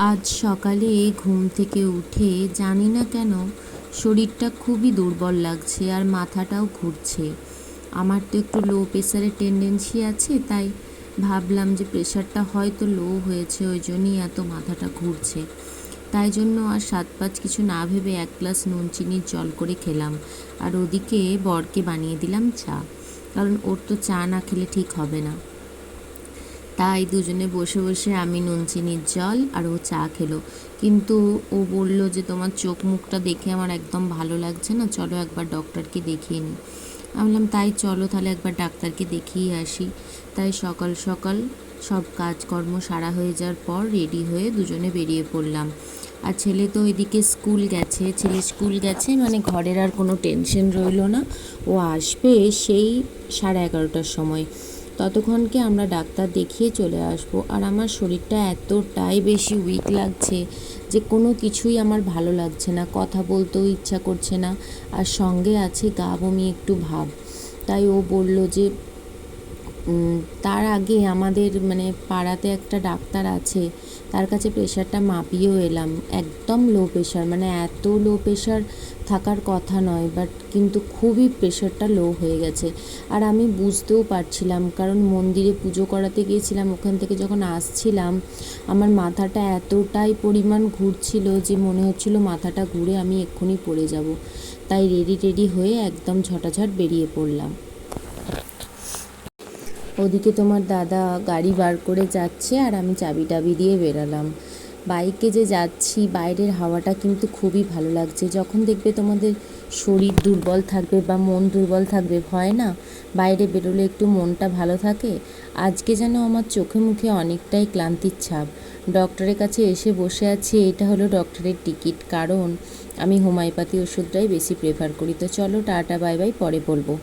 আজ সকালে ঘুম থেকে উঠে জানি না কেন শরীরটা খুবই দুর্বল লাগছে আর মাথাটাও ঘুরছে। আমার তো একটু লো প্রেশারের টেন্ডেন্সি আছে, তাই ভাবলাম যে প্রেশারটা হয়তো লো হয়েছে, ওই জন্যই এত মাথাটা ঘুরছে। তাই জন্য আর সাত পাঁচ কিছু না ভেবে এক গ্লাস নুন চিনির জল করে খেলাম, আর ওদিকে বরকে বানিয়ে দিলাম চা, কারণ ওর তো চা না খেলে ঠিক হবে না। তাই দুজনে বসে বসে আমি নুন চিনির জল আর ও চা খেলো। কিন্তু ও বলল যে তোমার চোখ মুখটা দেখে আমার একদম ভালো লাগছে না, চলো একবার ডক্টরকে দেখিয়ে নিই। আমি বললাম তাই চলো তাহলে একবার ডাক্তারকে দেখিয়ে আসি। তাই সকাল সকাল সব কাজকর্ম সারা হয়ে যাওয়ার পর রেডি হয়ে দুজনে বেরিয়ে পড়লাম। আর ছেলে তো ওইদিকে স্কুল গেছে, ছেলে স্কুল গেছে মানে ঘরের আর কোনো টেনশন রইলো না। ও আসবে সেই 11:30টার সময়, ততক্ষণকে আমরা ডাক্তার দেখিয়ে চলে আসবো। আর আমার শরীরটা এতটাই বেশি উইক লাগছে যে কোনো কিছুই আমার ভালো লাগছে না, কথা বলতেও ইচ্ছা করছে না, আর সঙ্গে আছে গা বমি একটু ভাব। তাই ও বলল যে তার আগে আমাদের মানে পাড়াতে একটা ডাক্তার আছে, তার কাছে প্রেশারটা মাপিয়েও এলাম। একদম লো প্রেশার, মানে এত লো প্রেশার থাকার কথা নয়, বাট কিন্তু খুবই প্রেশারটা লো হয়ে গেছে। আর আমি বুঝতেও পারছিলাম, কারণ মন্দিরে পুজো করাতে গিয়েছিলাম, ওখান থেকে যখন আসছিলাম আমার মাথাটা এতটাই পরিমাণ ঘুরছিল যে মনে হচ্ছিল মাথাটা ঘুরে আমি এক্ষুনি পড়ে যাব। তাই রেডি হয়ে একদম ঝটাঝট বেরিয়ে পড়লাম। ওদিকে তোমার দাদা গাড়ি বার করে যাচ্ছে আর আমি চাবি টাবি দিয়ে বেরালাম। বাইকে যে যাচ্ছি বাইরের হাওয়াটা কিন্তু খুবই ভালো লাগছে। যখন দেখবে তোমাদের শরীর দুর্বল থাকবে বা মন দুর্বল থাকবে, হয় না বাইরে বেরোলে একটু মনটা ভালো থাকে। আজকে যেন আমার চোখে মুখে অনেকটাই ক্লান্তির ছাপ। ডক্টরের কাছে এসে বসে আছি, এটা হলো ডক্টরের টিকিট, কারণ আমি হোমিওপ্যাথি ওষুধটাই বেশি প্রেফার করি। তো চলো টাটা বাই বাই, পরে বলবো।